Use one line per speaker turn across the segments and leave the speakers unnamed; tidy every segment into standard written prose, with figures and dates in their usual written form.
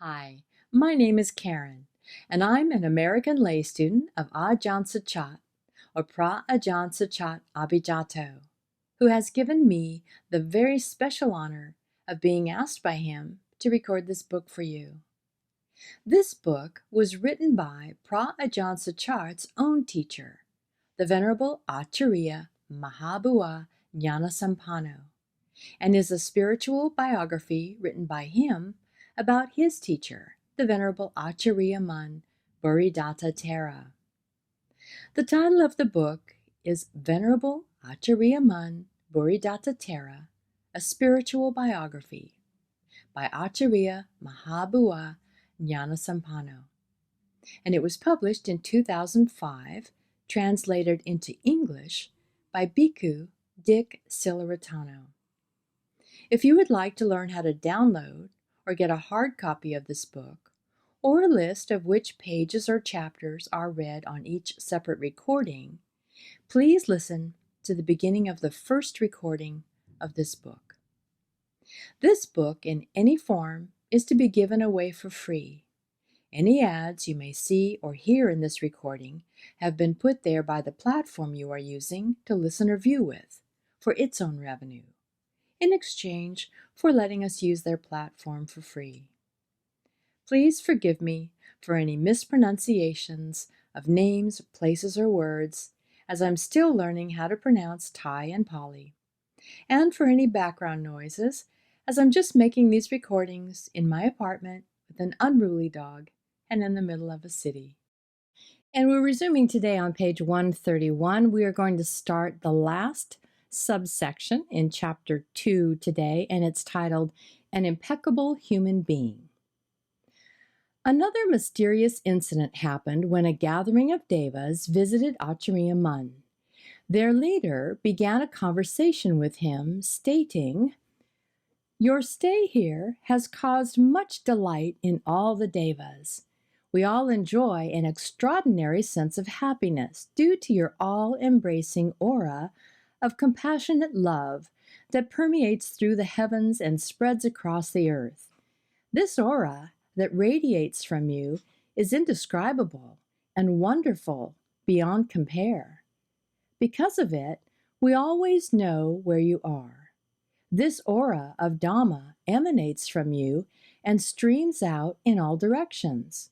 Hi, my name is Karen, and I'm an American lay student of Ajahn Suchat, or Pra Ajahn Suchat Abhijato, who has given me the very special honor of being asked by him to record this book for you. This book was written by Pra Ajahn Suchat's own teacher, the Venerable Acariya Mun Nanasampanno, and is a spiritual biography written by him about his teacher, the Venerable Acariya Mun Biography. The title of the book is Venerable Acariya Mun Biography, a spiritual biography by Acariya Mun Nanasampanno, and it was published in 2005, translated into English by Bhikkhu Dick Silaratano. If you would like to learn how to download or get a hard copy of this book, or a list of which pages or chapters are read on each separate recording, please listen to the beginning of the first recording of this book. This book, in any form, is to be given away for free. Any ads you may see or hear in this recording have been put there by the platform you are using to listen or view with, for its own revenue, in exchange for letting us use their platform for free. Please forgive me for any mispronunciations of names, places, or words, as I'm still learning how to pronounce Thai and Pali, and for any background noises, as I'm just making these recordings in my apartment with an unruly dog and in the middle of a city. And we're resuming today on page 131. We are going to start the last subsection in chapter 2 today, and it's titled An Impeccable Human Being. Another mysterious incident happened when a gathering of devas visited Acariya Mun. Their leader began a conversation with him, stating, "Your stay here has caused much delight in all the devas. We all enjoy an extraordinary sense of happiness due to your all-embracing aura of compassionate love that permeates through the heavens and spreads across the earth. This aura that radiates from you is indescribable and wonderful beyond compare. Because of it, we always know where you are. This aura of Dhamma emanates from you and streams out in all directions.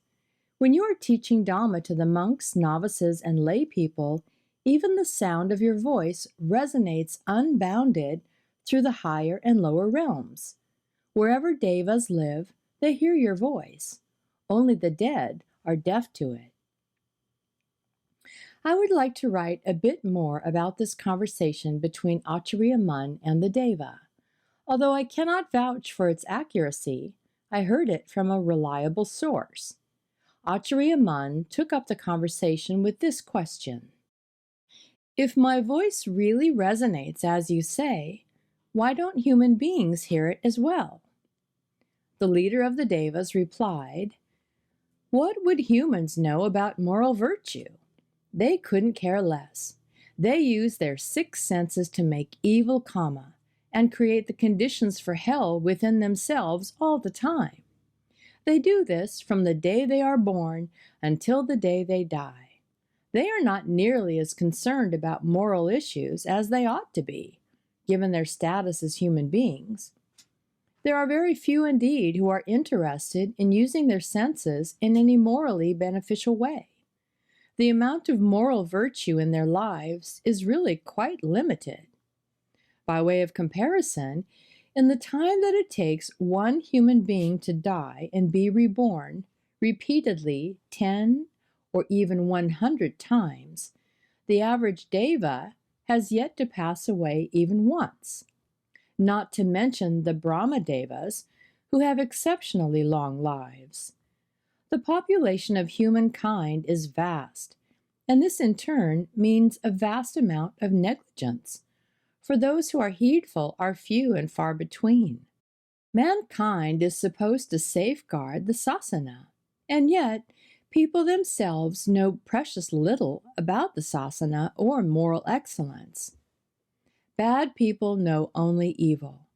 When you are teaching Dhamma to the monks, novices, and lay people, even the sound of your voice resonates unbounded through the higher and lower realms. Wherever devas live, they hear your voice. Only the dead are deaf to it." I would like to write a bit more about this conversation between Acariya Mun and the deva. Although I cannot vouch for its accuracy, I heard it from a reliable source. Acariya Mun took up the conversation with this question: "If my voice really resonates as you say, why don't human beings hear it as well?" The leader of the devas replied, "What would humans know about moral virtue? They couldn't care less. They use their 6 senses to make evil karma and create the conditions for hell within themselves all the time. They do this from the day they are born until the day they die. They are not nearly as concerned about moral issues as they ought to be, given their status as human beings. There are very few indeed who are interested in using their senses in any morally beneficial way. The amount of moral virtue in their lives is really quite limited. By way of comparison, in the time that it takes one human being to die and be reborn repeatedly 10 or even 100 times, the average deva has yet to pass away even once, not to mention the Brahma devas, who have exceptionally long lives. The population of humankind is vast, and this in turn means a vast amount of negligence, for those who are heedful are few and far between. Mankind is supposed to safeguard the sasana, and yet people themselves know precious little about the sasana or moral excellence. Bad people know only evil.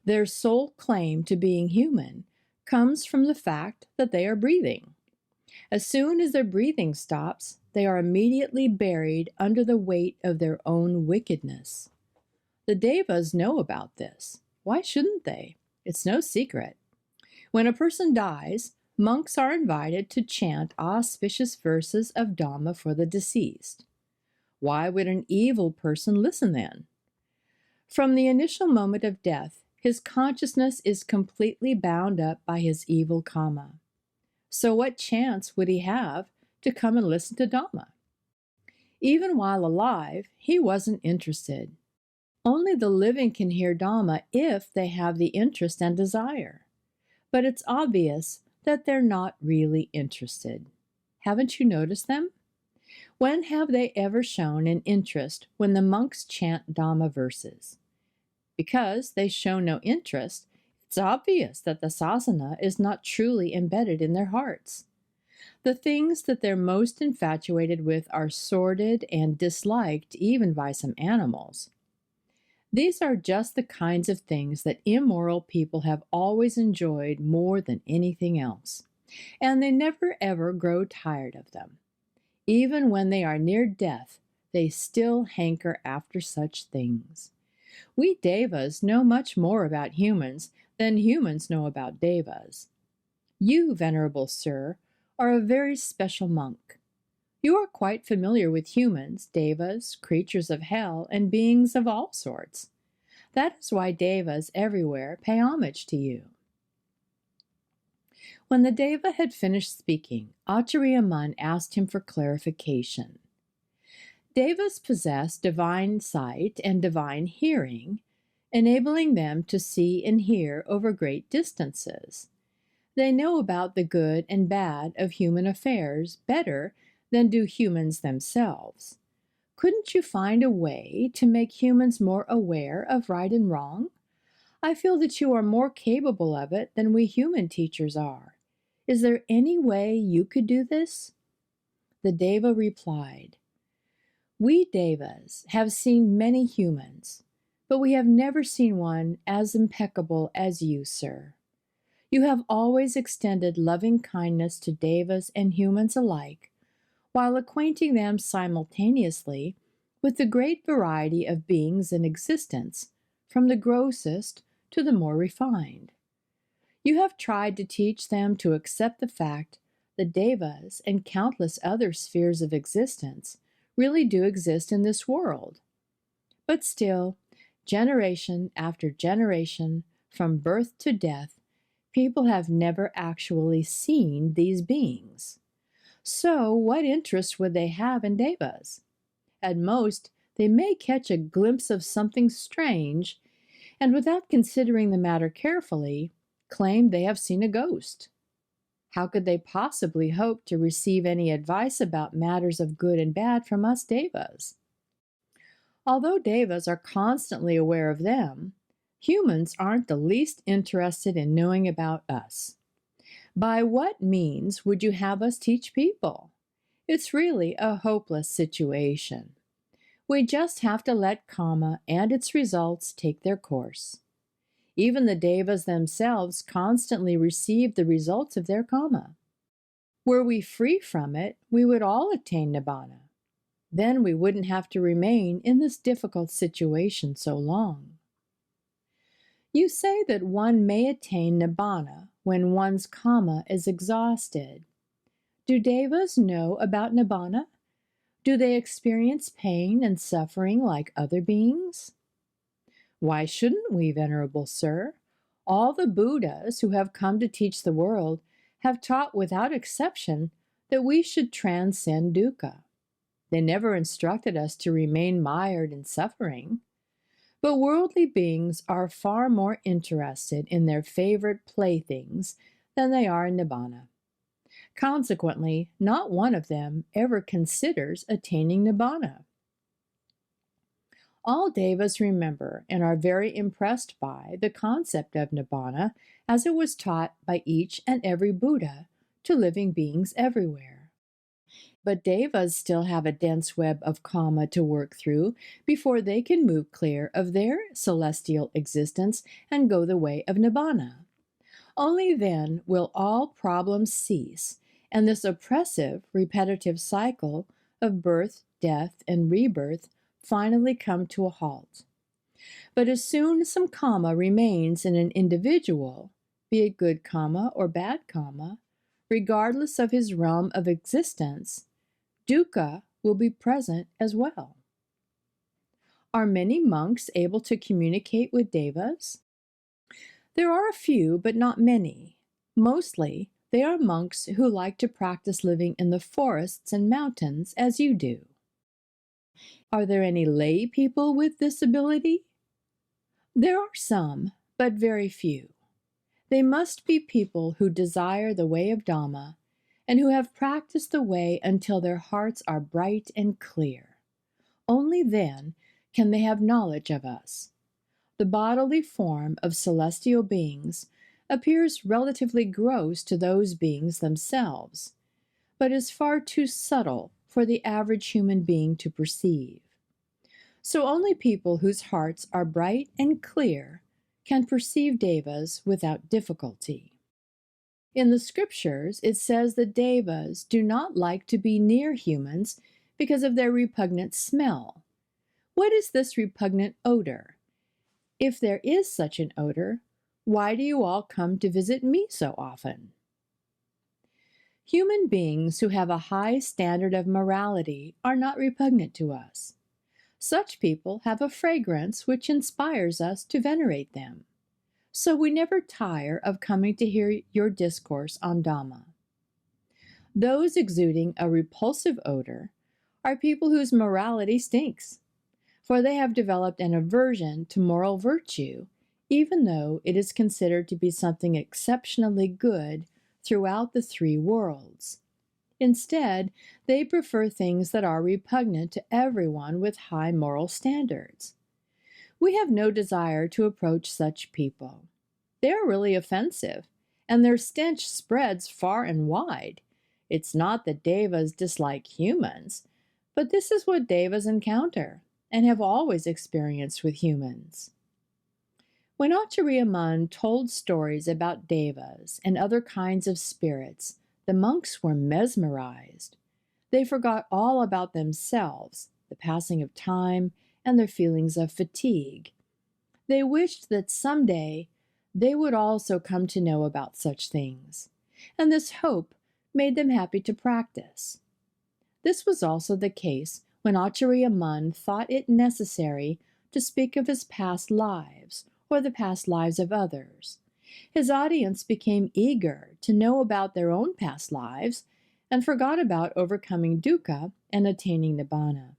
Their sole claim to being human comes from the fact that they are breathing. As soon as their breathing stops, they are immediately buried under the weight of their own wickedness. The Devas know about this. Why shouldn't they? It's no secret. When a person dies, monks are invited to chant auspicious verses of Dhamma for the deceased. Why would an evil person listen then? From the initial moment of death, his consciousness is completely bound up by his evil karma. So what chance would he have to come and listen to Dhamma? Even while alive, he wasn't interested. Only the living can hear Dhamma if they have the interest and desire. But it's obvious that they're not really interested. Haven't you noticed them? When have they ever shown an interest when the monks chant Dhamma verses? Because they show no interest, it's obvious that the sasana is not truly embedded in their hearts. The things that they're most infatuated with are sordid and disliked even by some animals. These are just the kinds of things that immoral people have always enjoyed more than anything else, and they never ever grow tired of them. Even when they are near death, they still hanker after such things. We Devas know much more about humans than humans know about Devas. You, Venerable Sir, are a very special monk. You are quite familiar with humans, Devas, creatures of hell, and beings of all sorts. That is why Devas everywhere pay homage to you. When the Deva had finished speaking, Acariya Mun asked him for clarification. Devas possess divine sight and divine hearing, enabling them to see and hear over great distances. They know about the good and bad of human affairs better than do humans themselves. Couldn't you find a way to make humans more aware of right and wrong? I feel that you are more capable of it than we human teachers are. Is there any way you could do this? The Deva replied, We Devas have seen many humans, but we have never seen one as impeccable as you, sir. You have always extended loving kindness to Devas and humans alike, while acquainting them simultaneously with the great variety of beings in existence, from the grossest to the more refined. You have tried to teach them to accept the fact that Devas and countless other spheres of existence really do exist in this world. But still, generation after generation, from birth to death, people have never actually seen these beings. So what interest would they have in Devas? At most, they may catch a glimpse of something strange, and without considering the matter carefully, claim they have seen a ghost. How could they possibly hope to receive any advice about matters of good and bad from us Devas? Although Devas are constantly aware of them, humans aren't the least interested in knowing about us. By what means would you have us teach people? It's really a hopeless situation. We just have to let karma and its results take their course. Even the Devas themselves constantly receive the results of their karma. Were we free from it, we would all attain Nibbana. Then we wouldn't have to remain in this difficult situation so long. You say that one may attain Nibbana when one's karma is exhausted. Do Devas know about Nibbana? Do they experience pain and suffering like other beings? Why shouldn't we, Venerable Sir? All the Buddhas who have come to teach the world have taught without exception that we should transcend dukkha. They never instructed us to remain mired in suffering. But worldly beings are far more interested in their favorite playthings than they are in Nibbana. Consequently, not one of them ever considers attaining Nibbana. All Devas remember and are very impressed by the concept of Nibbana as it was taught by each and every Buddha to living beings everywhere. But Devas still have a dense web of karma to work through before they can move clear of their celestial existence and go the way of Nibbana. Only then will all problems cease, and this oppressive, repetitive cycle of birth, death, and rebirth finally come to a halt. But as soon as some karma remains in an individual, be it good karma or bad karma, regardless of his realm of existence, dukkha will be present as well. Are many monks able to communicate with devas? There are a few, but not many. Mostly, they are monks who like to practice living in the forests and mountains as you do. Are there any lay people with this ability? There are some, but very few. They must be people who desire the way of Dhamma and who have practiced the way until their hearts are bright and clear. Only then can they have knowledge of us. The bodily form of celestial beings appears relatively gross to those beings themselves, but is far too subtle for the average human being to perceive. So only people whose hearts are bright and clear can perceive devas without difficulty. In the scriptures, it says that devas do not like to be near humans because of their repugnant smell. What is this repugnant odor? If there is such an odor, why do you all come to visit me so often? Human beings who have a high standard of morality are not repugnant to us. Such people have a fragrance which inspires us to venerate them. So we never tire of coming to hear your discourse on Dhamma. Those exuding a repulsive odor are people whose morality stinks, for they have developed an aversion to moral virtue, even though it is considered to be something exceptionally good throughout the three worlds. Instead, they prefer things that are repugnant to everyone with high moral standards. We have no desire to approach such people. They are really offensive, and their stench spreads far and wide. It's not that devas dislike humans, but this is what devas encounter and have always experienced with humans. When Acariya Mun told stories about devas and other kinds of spirits, the monks were mesmerized. They forgot all about themselves, the passing of time, and their feelings of fatigue. They wished that someday they would also come to know about such things, and this hope made them happy to practice. This was also the case when Acariya Mun thought it necessary to speak of his past lives or the past lives of others. His audience became eager to know about their own past lives and forgot about overcoming dukkha and attaining nibbana.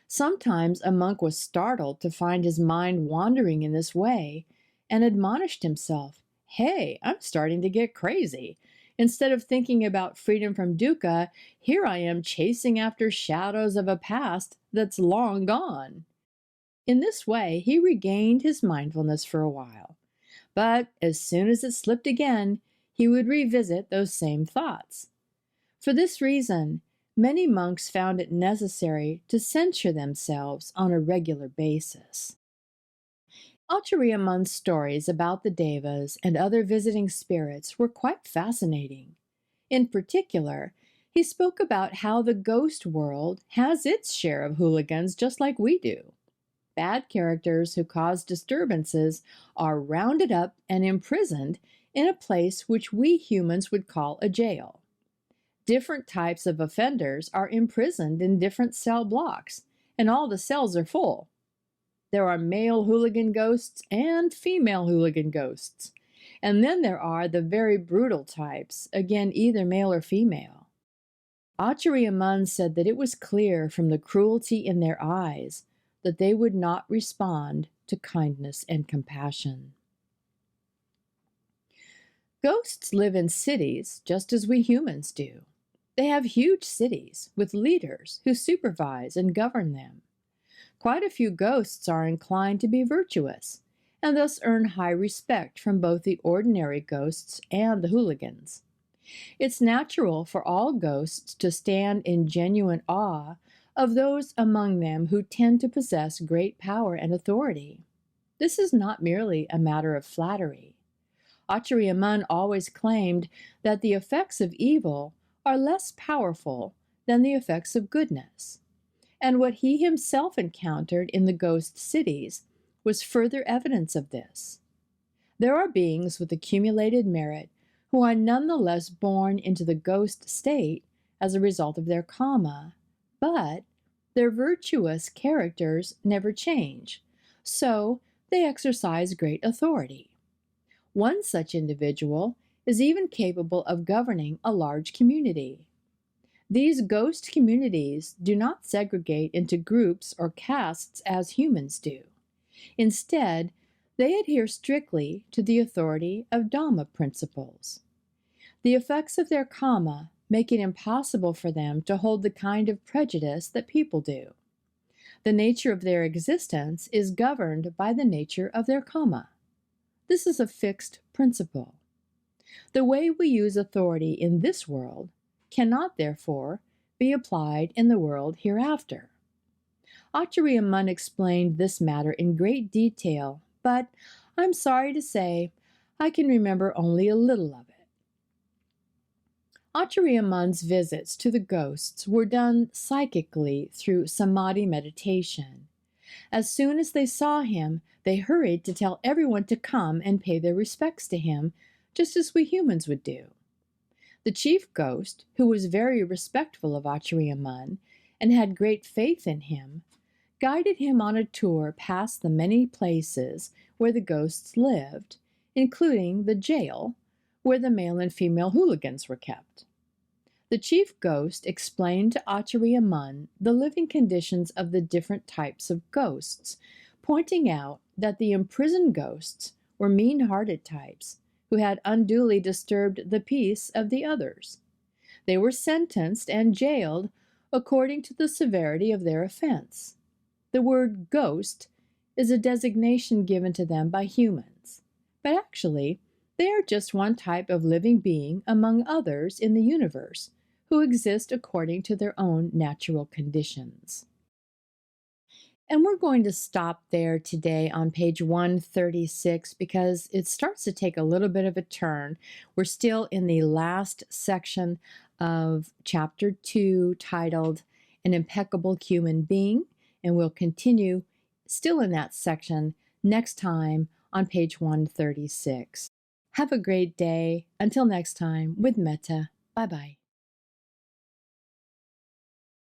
Sometimes a monk was startled to find his mind wandering in this way and admonished himself, "Hey, I'm starting to get crazy. Instead of thinking about freedom from dukkha, here I am chasing after shadows of a past that's long gone." In this way, he regained his mindfulness for a while. But as soon as it slipped again, he would revisit those same thoughts. For this reason, many monks found it necessary to censure themselves on a regular basis. Acariya Mun's stories about the devas and other visiting spirits were quite fascinating. In particular, he spoke about how the ghost world has its share of hooligans just like we do. Bad characters who cause disturbances are rounded up and imprisoned in a place which we humans would call a jail. Different types of offenders are imprisoned in different cell blocks, and all the cells are full. There are male hooligan ghosts and female hooligan ghosts. And then there are the very brutal types, again either male or female. Acariya Mun said that it was clear from the cruelty in their eyes that they would not respond to kindness and compassion. Ghosts live in cities just as we humans do. They have huge cities with leaders who supervise and govern them. Quite a few ghosts are inclined to be virtuous, and thus earn high respect from both the ordinary ghosts and the hooligans. It's natural for all ghosts to stand in genuine awe of those among them who tend to possess great power and authority. This is not merely a matter of flattery. Acariya Mun always claimed that the effects of evil are less powerful than the effects of goodness, and what he himself encountered in the ghost cities was further evidence of this. There are beings with accumulated merit who are nonetheless born into the ghost state as a result of their karma, but their virtuous characters never change, so they exercise great authority. One such individual is even capable of governing a large community. These ghost communities do not segregate into groups or castes as humans do. Instead, they adhere strictly to the authority of Dhamma principles. The effects of their karma make it impossible for them to hold the kind of prejudice that people do. The nature of their existence is governed by the nature of their karma. This is a fixed principle. The way we use authority in this world cannot, therefore, be applied in the world hereafter. Acariya Mun explained this matter in great detail, but I'm sorry to say I can remember only a little of it. Acariya Mun's visits to the ghosts were done psychically through samadhi meditation. As soon as they saw him, they hurried to tell everyone to come and pay their respects to him, just as we humans would do. The chief ghost, who was very respectful of Acariya Mun and had great faith in him, guided him on a tour past the many places where the ghosts lived, including the jail, where the male and female hooligans were kept. The chief ghost explained to Acariya Mun the living conditions of the different types of ghosts, pointing out that the imprisoned ghosts were mean-hearted types who had unduly disturbed the peace of the others. They were sentenced and jailed according to the severity of their offense. The word ghost is a designation given to them by humans, but actually they are just one type of living being among others in the universe who exist according to their own natural conditions. And we're going to stop there today on page 136 because it starts to take a little bit of a turn. We're still in the last section of chapter 2 titled An Impeccable Human Being, and we'll continue still in that section next time on page 136. Have a great day. Until next time, with Metta. Bye-bye.